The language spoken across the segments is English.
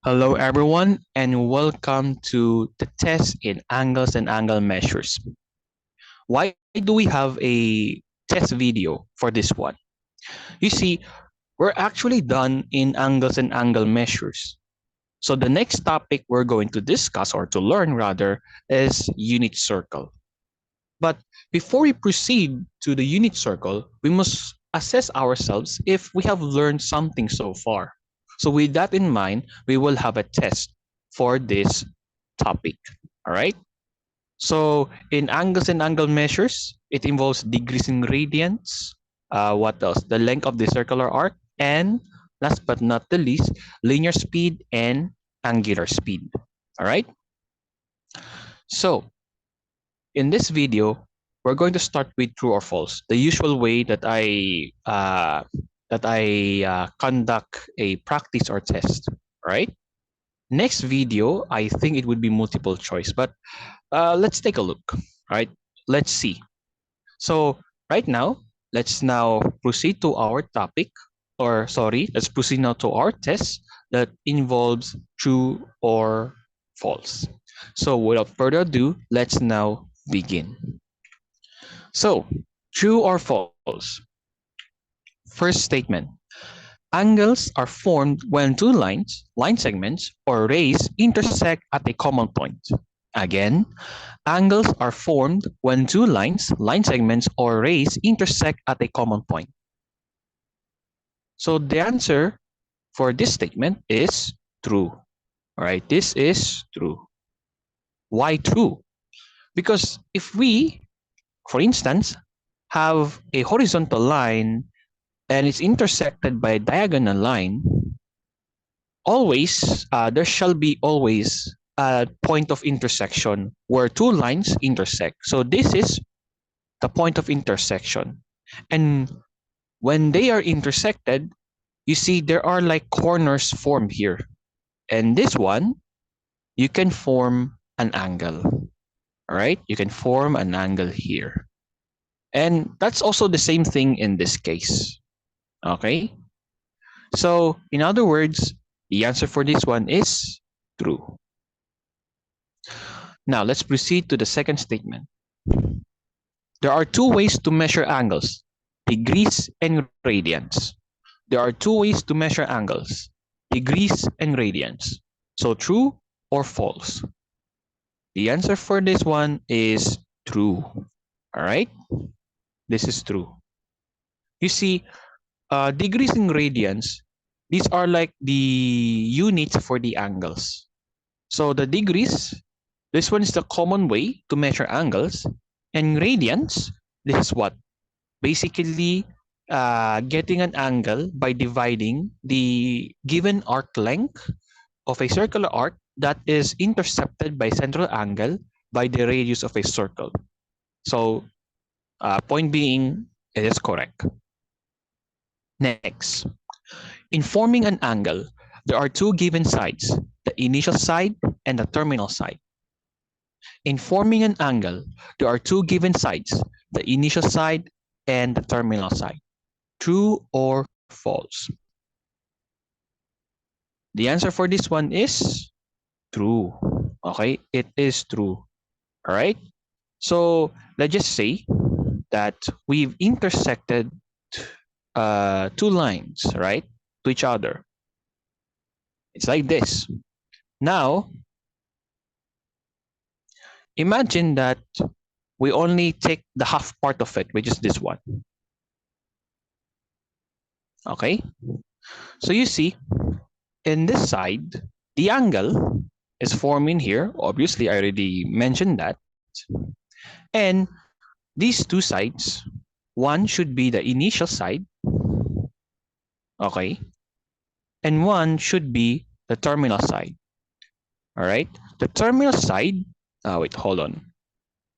Hello, everyone, and welcome to the test in angles and angle measures. Why do we have a test video for this one? You see, we're actually done in angles and angle measures. So the next topic we're going to discuss, or to learn rather, is unit circle. But before we proceed to the unit circle, we must assess ourselves if we have learned something so far. So with that in mind, we will have a test for this topic. All right. So in angles and angle measures, it involves degrees and radians. What else? The length of the circular arc, and last but not the least, linear speed and angular speed. All right. So in this video, we're going to start with true or false, the usual way that I conduct a practice or test. Right. Next video, I think it would be multiple choice, but let's take a look. Right. Let's see. So right now, let's now proceed to our topic, or sorry, let's proceed now to our test that involves true or false. So without further ado, let's now begin. So, true or false? First statement. Angles are formed when two line segments, or rays intersect at a common point. Again, angles are formed when two line segments, or rays intersect at a common point. So the answer for this statement is true. All right, this is true. Why true? Because if we, for instance, have a horizontal line and it's intersected by a diagonal line, there shall be always a point of intersection where two lines intersect. So this is the point of intersection. And when they are intersected, you see there are like corners formed here. And this one, you can form an angle. All right, you can form an angle here. And that's also the same thing in this case. Okay, so in other words, the answer for this one is true. Now let's proceed to the second statement. There are two ways to measure angles, degrees and radians. There are two ways to measure angles, degrees and radians. So true or false? The answer for this one is true. All right, this is true. You see, degrees and radians, these are like the units for the angles. So the degrees, this one is the common way to measure angles. And radians, this is what? Basically, getting an angle by dividing the given arc length of a circular arc that is intercepted by central angle by the radius of a circle. So, point being, it is correct. Next, in forming an angle, there are two given sides, the initial side and the terminal side. In forming an angle, there are two given sides, the initial side and the terminal side. True or false? The answer for this one is true. Okay, it is true. All right. So let's just say that we've intersected two lines, right, to each other. It's like this. Now, imagine that we only take the half part of it, which is this one. Okay. So you see, in this side, the angle is forming here. Obviously, I already mentioned that. And these two sides, one should be the initial side, okay, and one should be the terminal side. All right, the terminal side, wait, hold on.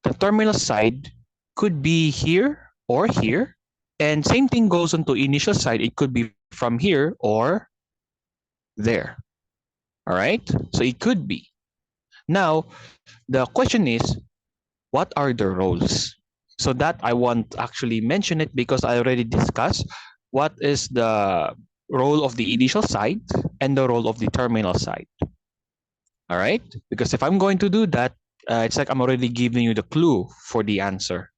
The terminal side could be here or here, and same thing goes on to initial side. It could be from here or there. All right, so it could be. Now, the question is, what are the roles? So that I won't actually mention it because I already discussed what is the role of the initial side and the role of the terminal side. All right? Because if I'm going to do that, it's like I'm already giving you the clue for the answer.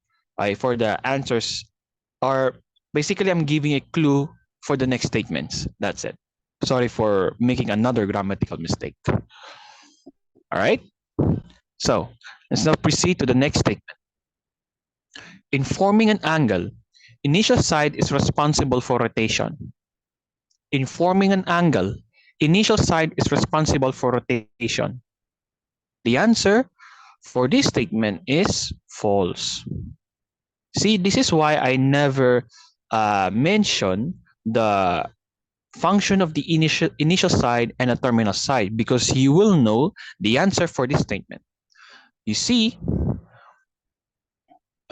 For the answers, or basically I'm giving a clue for the next statements. That's it. Sorry for making another grammatical mistake. All right? So let's now proceed to the next statement. In forming an angle, initial side is responsible for rotation. In forming an angle, initial side is responsible for rotation. The answer for this statement is false. See, this is why I never mention the function of the initial side and a terminal side, because you will know the answer for this statement. You see,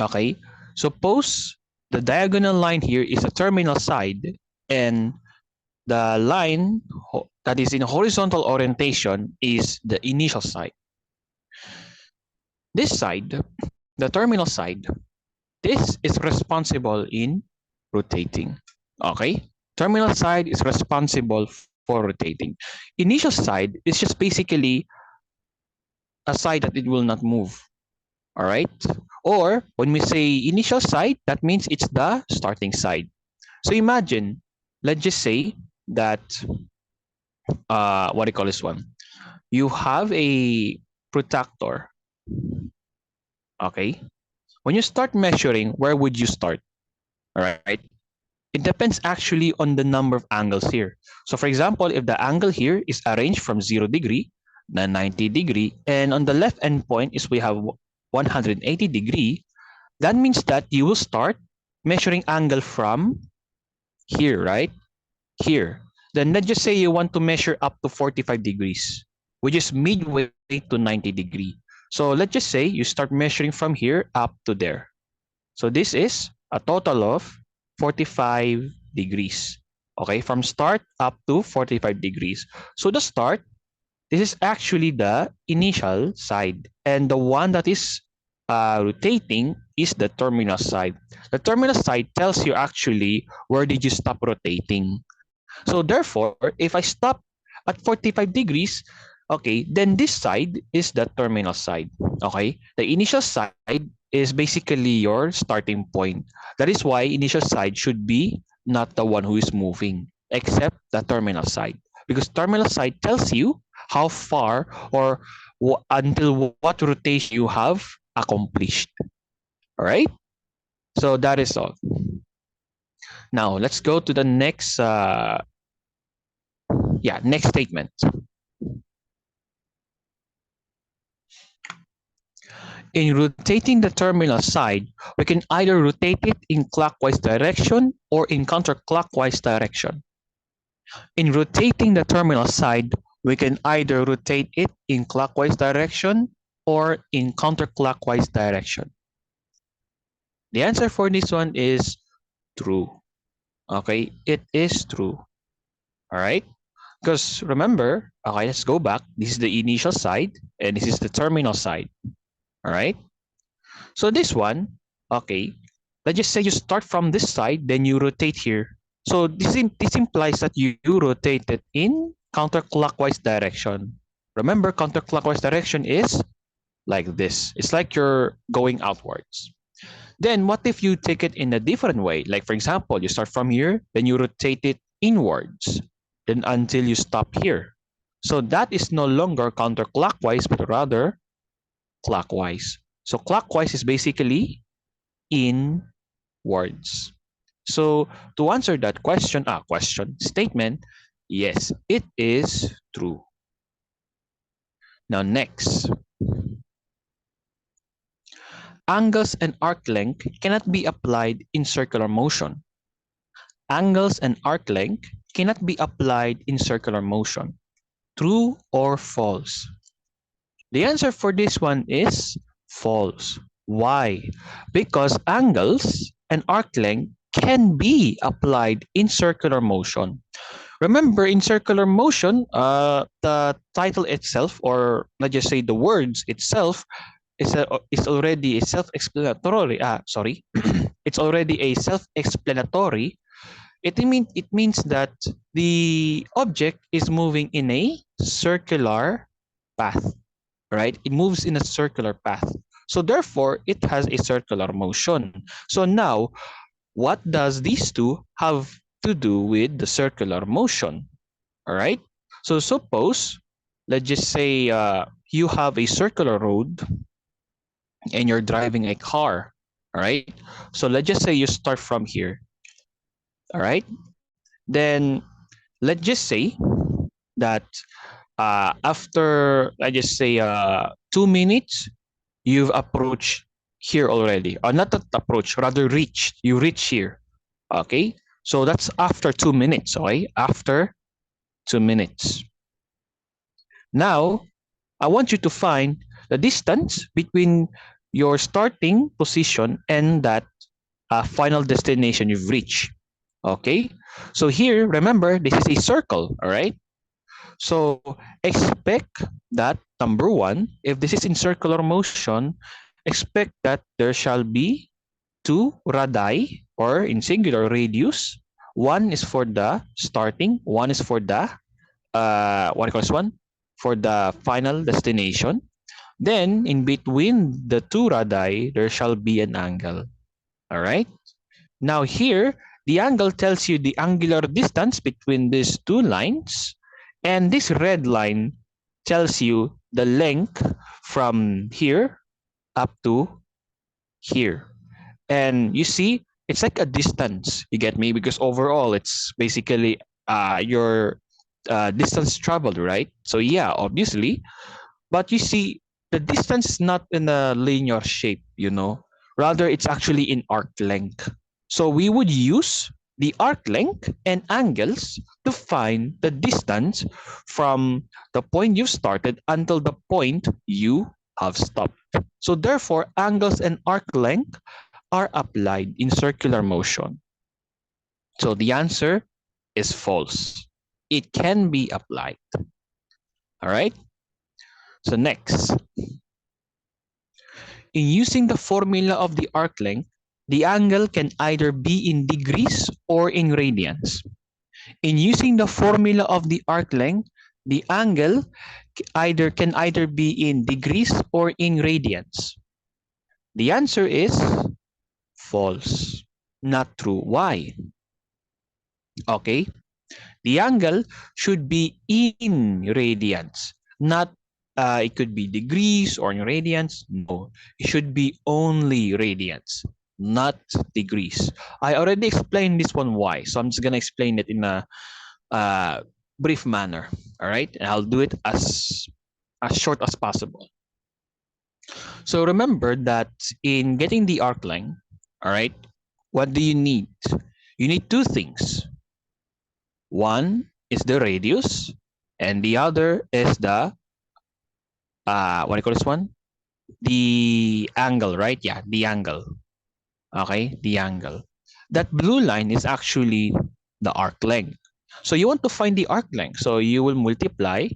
okay, suppose the diagonal line here is a terminal side, and the line that is in horizontal orientation is the initial side. This side, the terminal side, this is responsible in rotating. Okay? Terminal side is responsible for rotating. Initial side is just basically a side that it will not move. All right? Or when we say initial side, that means it's the starting side. So imagine, let's just say that, what do you call this one? You have a protractor. Okay? When you start measuring, where would you start? All right? It depends actually on the number of angles here. So for example, if the angle here is arranged from 0 degree, then 90 degree, and on the left end point is we have 180 degree, that means that you will start measuring angle from here, right? Here. Then let's just say you want to measure up to 45 degrees, which is midway to 90 degree. So let's just say you start measuring from here up to there. So this is a total of 45 degrees. Okay, from start up to 45 degrees. So the start, this is actually the initial side. And the one that is rotating is the terminal side. The terminal side tells you actually where did you stop rotating. So therefore, if I stop at 45 degrees, okay, then this side is the terminal side. Okay, the initial side is basically your starting point. That is why initial side should be not the one who is moving, except the terminal side. Because terminal side tells you how far or until what rotation you have accomplished. All right? So that is all. Now let's go to the next, next statement. In rotating the terminal side, we can either rotate it in clockwise direction or in counterclockwise direction. In rotating the terminal side, we can either rotate it in clockwise direction or in counterclockwise direction. The answer for this one is true. Okay, it is true. All right, because remember, okay, let's go back. This is the initial side and this is the terminal side. All right. So this one, okay, let's just say you start from this side, then you rotate here. So this implies that you rotate it in counterclockwise direction. Remember, counterclockwise direction is like this. It's like you're going outwards. Then what if you take it in a different way? Like for example, you start from here, then you rotate it inwards, then until you stop here. So that is no longer counterclockwise, but rather clockwise. So clockwise is basically inwards. So to answer that statement, yes, it is true. Now next, angles and arc length cannot be applied in circular motion. Angles and arc length cannot be applied in circular motion. True or false? The answer for this one is false. Why? Because angles and arc length can be applied in circular motion. Remember, in circular motion, the title itself, or let's just say the words itself, is already a self-explanatory. It's already a self-explanatory. It means that the object is moving in a circular path, right? It moves in a circular path. So therefore, it has a circular motion. So now, what does these two have to do with the circular motion? All right. So suppose, let's just say you have a circular road and you're driving a car. All right. So let's just say you start from here. All right. Then let's just say that after, I just say 2 minutes, you've approached here already. Or not that approach, rather reached. You reach here. Okay. So that's after 2 minutes. Okay. After 2 minutes. Now, I want you to find the distance between your starting position and that final destination you've reached. Okay. So here, remember, this is a circle. All right. So expect that number one, if this is in circular motion, expect that there shall be two radii, or in singular radius. One is for the starting, one is for the what do you call this one? For the final destination. Then in between the two radii, there shall be an angle. All right. Now here, the angle tells you the angular distance between these two lines, and this red line tells you the length from here up to here. And you see, it's like a distance. You get me? Because overall, it's basically your distance traveled, right? So yeah, obviously. But you see, the distance is not in a linear shape, you know. Rather, it's actually in arc length. So we would use the arc length and angles to find the distance from the point you started until the point you have stopped. So therefore, angles and arc length are applied in circular motion. So the answer is false. It can be applied. All right. So next, in using the formula of the arc length, the angle can either be in degrees or in radians. In using the formula of the arc length, the angle can either be in degrees or in radians. The answer is false, not true. Why? Okay, the angle should be in radians, not it could be degrees or in radians. No, it should be only radians, not degrees. I already explained this one why, so I'm just gonna explain it in a brief manner. All right, and I'll do it as short as possible. So remember that in getting the arc length, all right, what do you need? You need two things. One is the radius, and the other is the what do you call this one? The angle, right? Yeah, the angle. Okay, the angle. That blue line is actually the arc length. So you want to find the arc length. So you will multiply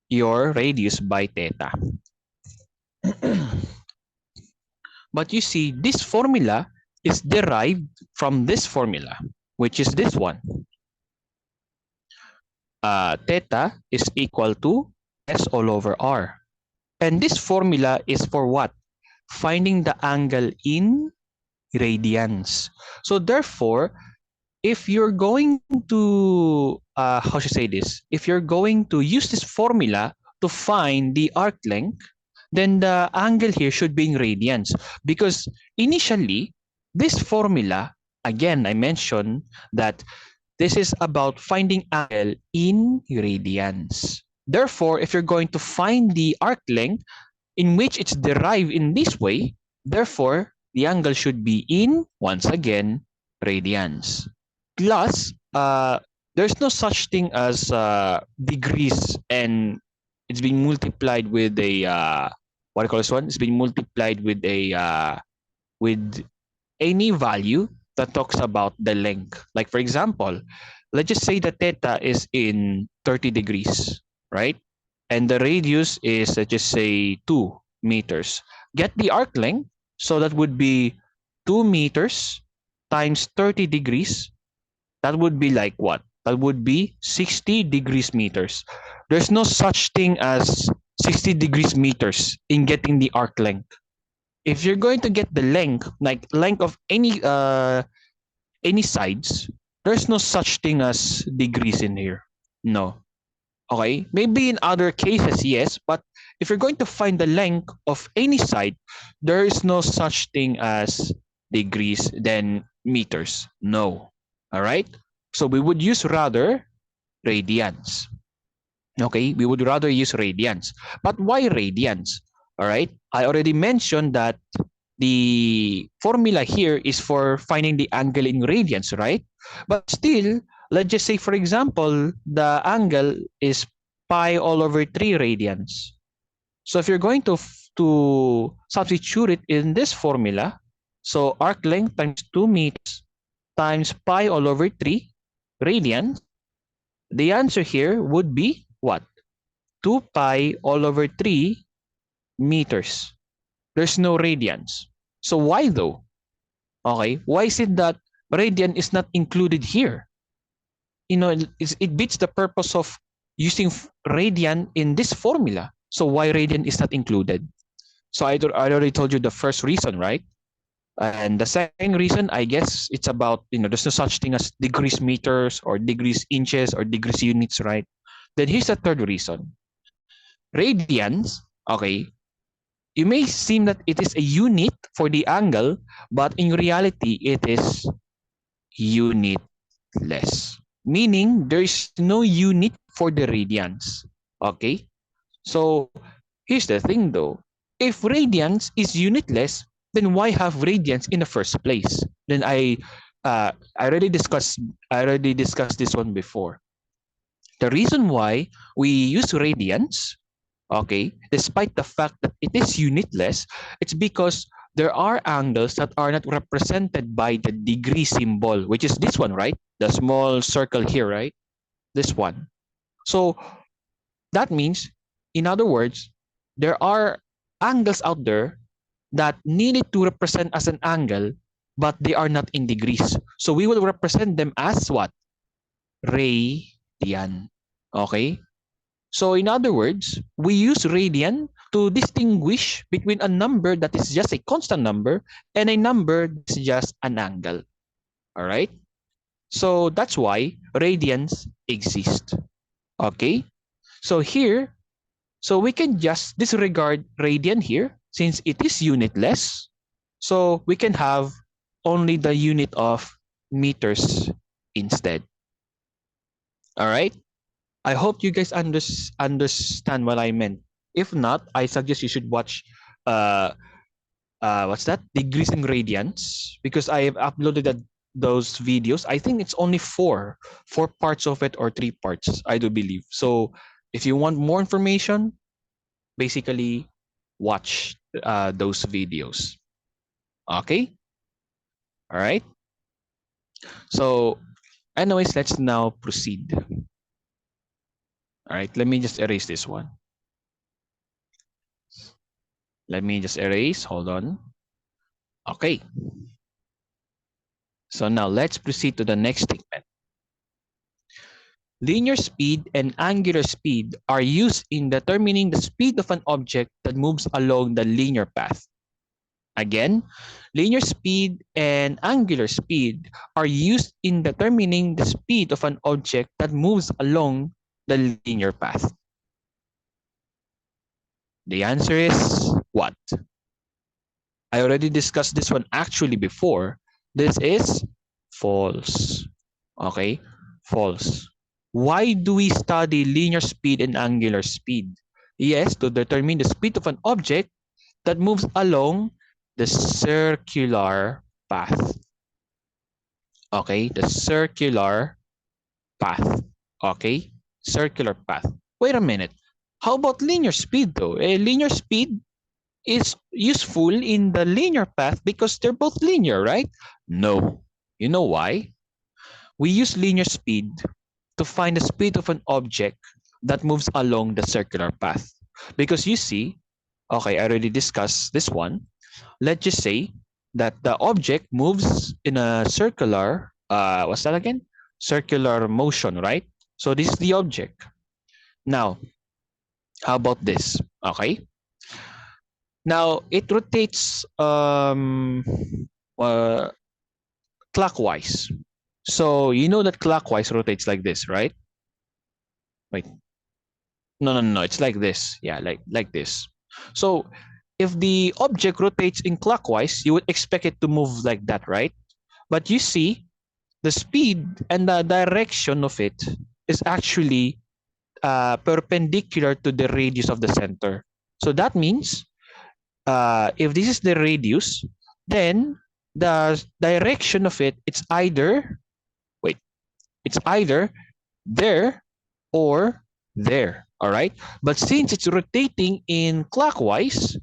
your radius by theta. But you see, this formula is derived from this formula, which is this one. Theta is equal to S all over R. And this formula is for what? Finding the angle in radians. So therefore, if you're going to, how should I say this? If you're going to use this formula to find the arc length, then the angle here should be in radians. Because initially, this formula, again, I mentioned that this is about finding angle in radians. Therefore, if you're going to find the arc length in which it's derived in this way, therefore, the angle should be in, once again, radians. Plus, there's no such thing as degrees and it's being multiplied with a, what do you call this one? It's being multiplied with a, with any value that talks about the length. Like for example, let's just say the theta is in 30 degrees, right? And the radius is, let's just say 2 meters. Get the arc length. So that would be 2 meters times 30 degrees. That would be like what? That would be 60 degrees meters. There's no such thing as 60 degrees meters in getting the arc length. If you're going to get the length, like length of any sides, there's no such thing as degrees in here. No. Okay? Maybe in other cases, yes, but if you're going to find the length of any side, there is no such thing as degrees than meters. No. All right? So we would use rather radians. Okay? We would rather use radians. But why radians? All right? I already mentioned that the formula here is for finding the angle in radians, right? But still, let's just say, for example, the angle is pi all over 3 radians. So if you're going to substitute it in this formula, so arc length times 2 meters times pi all over 3 radians, the answer here would be what? 2 pi all over 3 meters. There's no radians. So why though? Okay, why is it that radian is not included here? You know, it beats the purpose of using radian in this formula. So why radian is not included? So I already told you the first reason, right? And the second reason, I guess, it's about, there's no such thing as degrees meters or degrees inches or degrees units, right? Then here's the third reason. Radians, okay, you may seem that it is a unit for the angle, but in reality, it is unitless. Meaning, there is no unit for the radians. Okay? So, here's the thing though. If radians is unitless, then why have radians in the first place? Then I already discussed this one before. The reason why we use radians, okay, despite the fact that it is unitless, it's because there are angles that are not represented by the degree symbol, which is this one, right? The small circle here, right? This one. So that means, in other words, there are angles out there that needed to represent as an angle, but they are not in degrees. So we will represent them as what? Radian. Okay? So in other words, we use radian to distinguish between a number that is just a constant number and a number that's just an angle. All right? So that's why radians exist. Okay? So here, so we can just disregard radian here since it is unitless. So we can have only the unit of meters instead. All right? I hope you guys understand what I meant. If not, I suggest you should watch uh what's that? Degrees and radians, because I have uploaded those videos. I think it's only four parts of it or three parts, I do believe. So if you want more information, basically watch those videos. Okay? All right? So anyways, let's now proceed. All right, let me just erase this one. Let me just erase, hold on. Okay. So now let's proceed to the next statement. Linear speed and angular speed are used in determining the speed of an object that moves along the linear path. Again, linear speed and angular speed are used in determining the speed of an object that moves along the linear path. The answer is what? I already discussed this one actually before. This is false. Okay, false. Why do we study linear speed and angular speed? Yes, to determine the speed of an object that moves along the circular path. Okay, the circular path. Okay, circular path. Wait a minute. How about linear speed though? Linear speed is useful in the linear path because they're both linear, right? No. You know why? We use linear speed to find the speed of an object that moves along the circular path. Because you see, okay, I already discussed this one. Let's just say that the object moves in a circular, what's that again? Circular motion, right? So this is the object. Now, How about this? Okay. Now it rotates uh, clockwise. So you know that clockwise rotates like this, right? Wait, no. It's like this. Yeah, like this. So if the object rotates in clockwise, you would expect it to move like that, right? But you see, the speed and the direction of it is actually perpendicular to the radius of the center. So that means if this is the radius, then the direction of it, wait, it's either there or there. All right. But since it's rotating in clockwise,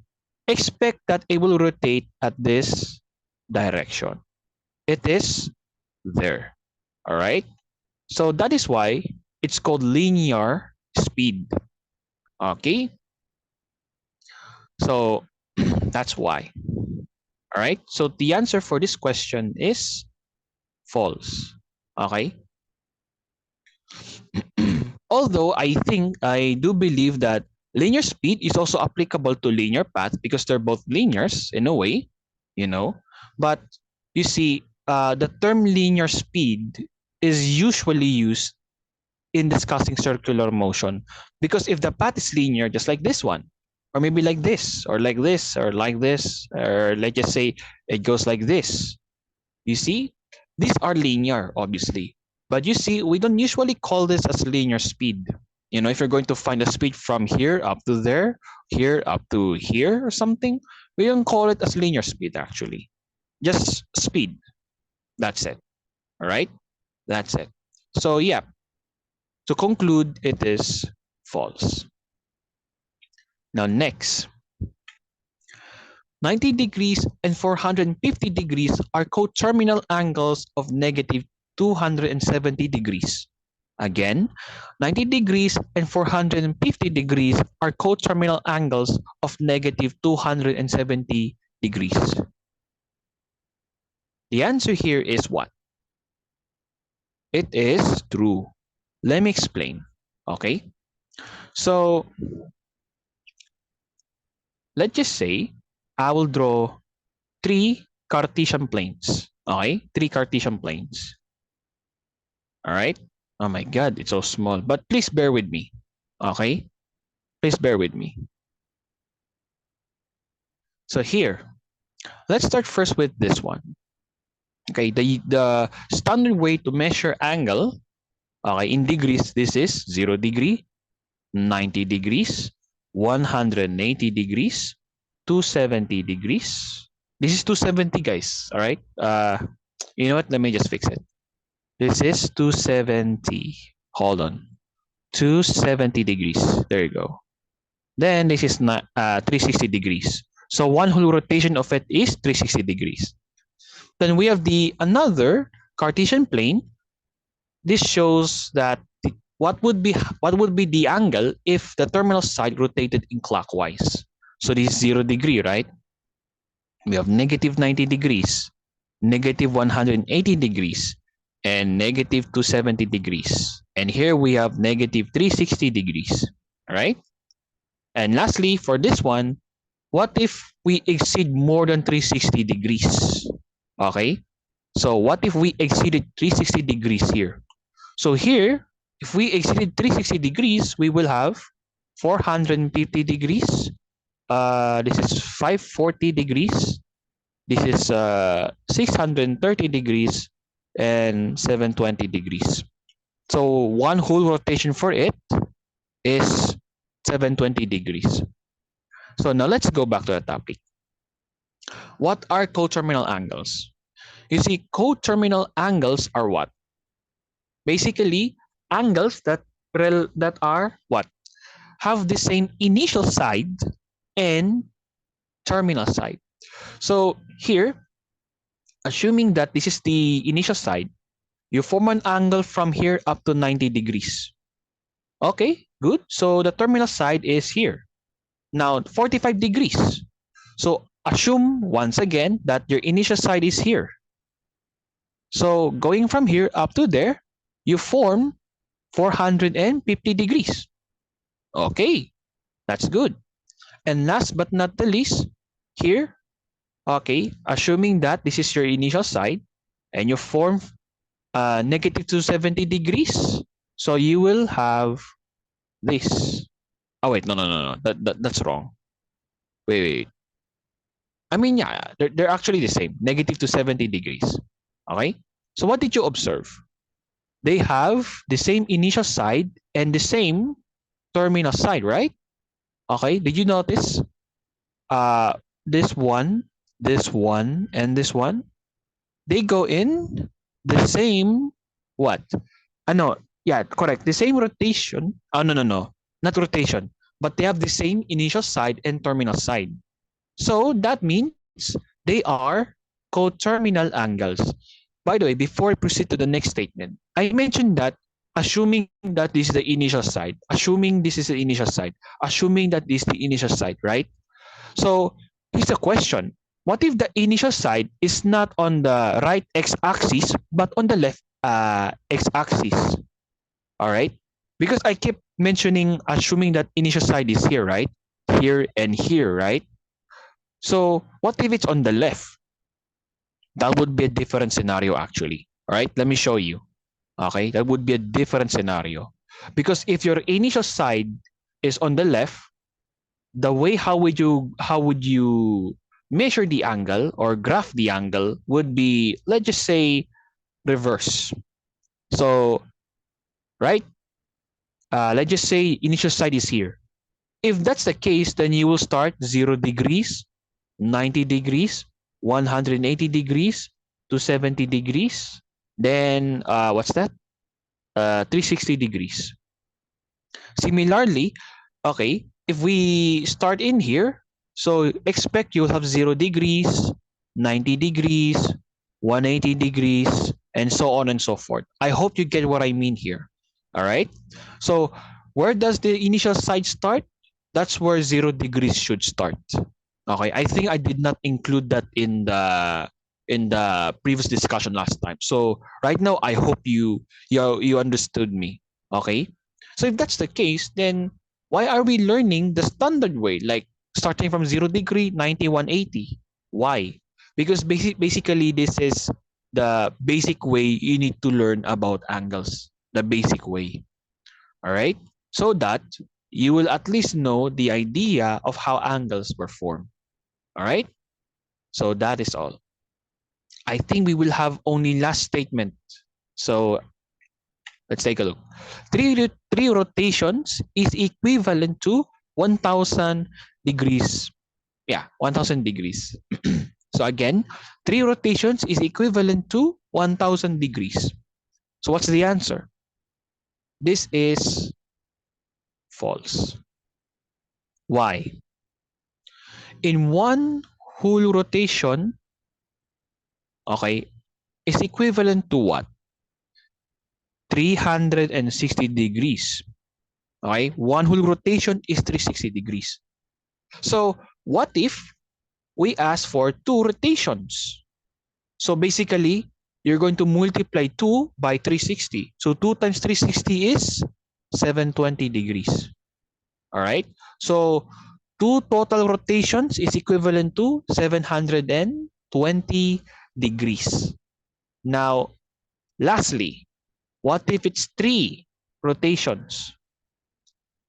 expect that it will rotate at this direction. It is there. All right. So that is why it's called linear speed. Okay. So that's why. All right. So the answer for this question is false. Okay. Although I do believe that linear speed is also applicable to linear path because they're both linears in a way, you know. But you see, the term linear speed is usually used in discussing circular motion because if the path is linear, just like this one, or maybe like this, or like this, or like this, or let's just say it goes like this, you see, these are linear, obviously. But you see, we don't usually call this as linear speed. You know, if you're going to find a speed from here up to there, here up to here or something, we don't call it as linear speed actually. Just speed. That's it. All right? That's it. So yeah, to conclude, it is false. Now next, 90 degrees and 450 degrees are coterminal angles of negative 270 degrees. Again, 90 degrees and 450 degrees are coterminal angles of negative 270 degrees. The answer here is what? It is true. Let me explain. Okay. So let's just say I will draw three Cartesian planes. Okay, three Cartesian planes. All right. Oh my God, it's so small. But please bear with me. Okay, please bear with me. So here, let's start first with this one. Okay, the standard way to measure angle. Okay, in degrees, this is 0 degree, 90 degrees, 180 degrees, 270 degrees. This is 270, guys. All right. You know what? Let me just fix it. This is 270. Hold on. 270 degrees. There you go. Then this is 360 degrees. So one whole rotation of it is 360 degrees. Then we have the another Cartesian plane. This shows that what would be the angle if the terminal side rotated in clockwise. So this is 0 degree, right? We have negative 90 degrees, negative 180 degrees, and negative 270 degrees. And here we have negative 360 degrees, all right? And lastly, for this one, what if we exceed more than 360 degrees? Okay, so what if we exceeded 360 degrees here? So here, if we exceeded 360 degrees, we will have 450 degrees. This is 540 degrees. This is 630 degrees and 720 degrees. So one whole rotation for it is 720 degrees. So now let's go back to the topic. What are coterminal angles? You see, coterminal angles are what? Basically, angles that are what? Have the same initial side and terminal side. So here, assuming that this is the initial side, you form an angle from here up to 90 degrees. Okay, good. So the terminal side is here. Now 45 degrees. So assume once again that your initial side is here. So going from here up to there, you form 450 degrees. Okay. That's good. And last but not the least, here, okay, assuming that this is your initial side and you form negative 270 degrees, so you will have this. Oh wait, no. That's wrong. Wait. I mean, yeah, they're actually the same, negative 270 degrees. Okay. So what did you observe? They have the same initial side and the same terminal side, right? Okay. Did you notice? Uh, this one, and this one, they go in the same what? No, yeah, correct. The same rotation. Oh no, not rotation, but they have the same initial side and terminal side. So that means they are coterminal angles. By the way, before I proceed to the next statement, I mentioned that assuming that this is the initial side, assuming this is the initial side, assuming that this is the initial side, right? So here's a question. What if the initial side is not on the right x-axis, but on the left x-axis? All right? Because I keep mentioning, assuming that initial side is here, right? Here and here, right? So what if it's on the left? That would be a different scenario actually. All right, let me show you. Okay, that would be a different scenario. Because if your initial side is on the left, the way how would you measure the angle or graph the angle would be, let's just say, reverse. So, right? Let's just say initial side is here. If that's the case, then you will start 0 degrees, 90 degrees, 180 degrees, 270 degrees. Then, what's that? 360 degrees. Similarly, okay, if we start in here, so expect you'll have 0 degrees, 90 degrees, 180 degrees, and so on and so forth. I hope you get what I mean here. All right. So where does the initial side start? That's where 0 degrees should start. Okay. I think I did not include that in the previous discussion last time. So right now, I hope you understood me. Okay. So if that's the case, then why are we learning the standard way, like starting from 0 degree, 90, 180? Why? Because basically this is the basic way you need to learn about angles, the basic way. All right? So that you will at least know the idea of how angles were formed. All right? So that is all. I think we will have only last statement. So let's take a look. Three rotations is equivalent to 1,000 degrees. Yeah, 1,000 degrees. So again, 3 rotations is equivalent to 1,000 degrees. So what's the answer? This is false. Why? In one whole rotation, okay, is equivalent to what? 360 degrees. Okay, one whole rotation is 360 degrees. So what if we ask for 2 rotations? So basically, you're going to multiply 2 by 360. So 2 times 360 is 720 degrees. All right. So 2 total rotations is equivalent to 720 degrees. Now, lastly, what if it's 3 rotations?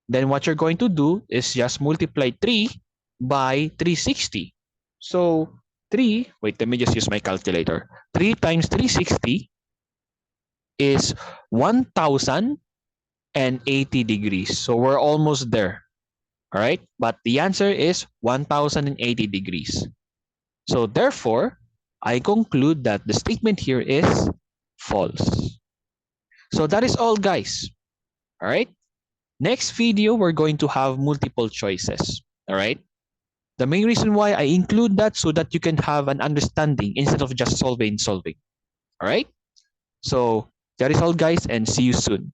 Then what you're going to do is just multiply 3 by 360. So 3, wait, let me just use my calculator. 3 times 360 is 1,080 degrees. So we're almost there. All right. But the answer is 1,080 degrees. So therefore, I conclude that the statement here is false. So that is all, guys. All right. Next video, we're going to have multiple choices. All right. The main reason why I include that so that you can have an understanding instead of just solving. All right. So that is all, guys, and see you soon.